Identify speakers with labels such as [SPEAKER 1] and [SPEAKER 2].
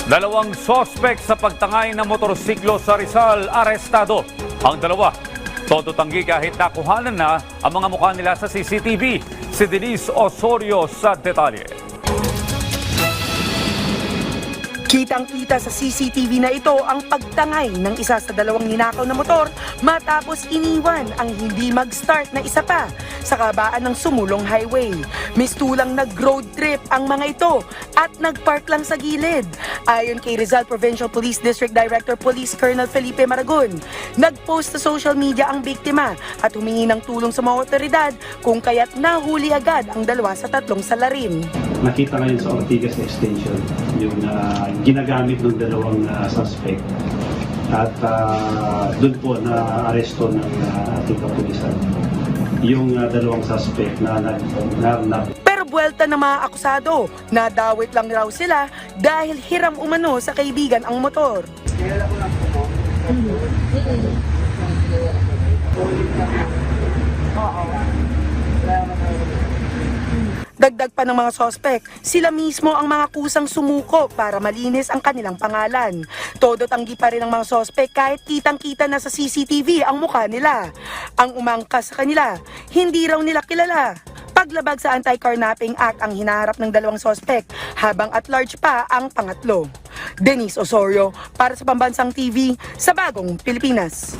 [SPEAKER 1] Dalawang sospek sa pagtangay ng motorsiklo sa Rizal, arestado. Ang dalawa, todo tanggi kahit nakuhanan na ang mga mukha nila sa CCTV. Si Denise Osorio sa detalye.
[SPEAKER 2] Kitang-kita sa CCTV na ito ang pagtangay ng isa sa dalawang ninakaw na motor matapos iniwan ang hindi mag-start na isa pa sa kabaan ng sumulong highway. Mistulang nag-road trip ang mga ito at nagpark lang sa gilid. Ayon kay Rizal Provincial Police District Director Police Colonel Felipe Maragon, nag-post sa social media ang biktima at humingi ng tulong sa mga otoridad kung kaya't nahuli agad ang dalawa sa tatlong salarin.
[SPEAKER 3] Nakita ngayon sa Ortigas Extension yung ginagamit ng dalawang suspect at doon po na-aresto ng ating kapulisan yung dalawang suspect na
[SPEAKER 2] Pero buwelta ng mga akusado, nadawit lang raw sila dahil hiram umano sa kaibigan ang motor. Dagdag pa ng mga sospek, sila mismo ang mga kusang sumuko para malinis ang kanilang pangalan. Todo tanggi pa rin ang mga sospek kahit kitang-kita na sa CCTV ang mukha nila. Ang umangkas sa kanila, hindi raw nila kilala. Paglabag sa Anti-Carnapping Act ang hinaharap ng dalawang sospek, habang at large pa ang pangatlo. Denise Osorio, para sa Pambansang TV, sa Bagong Pilipinas.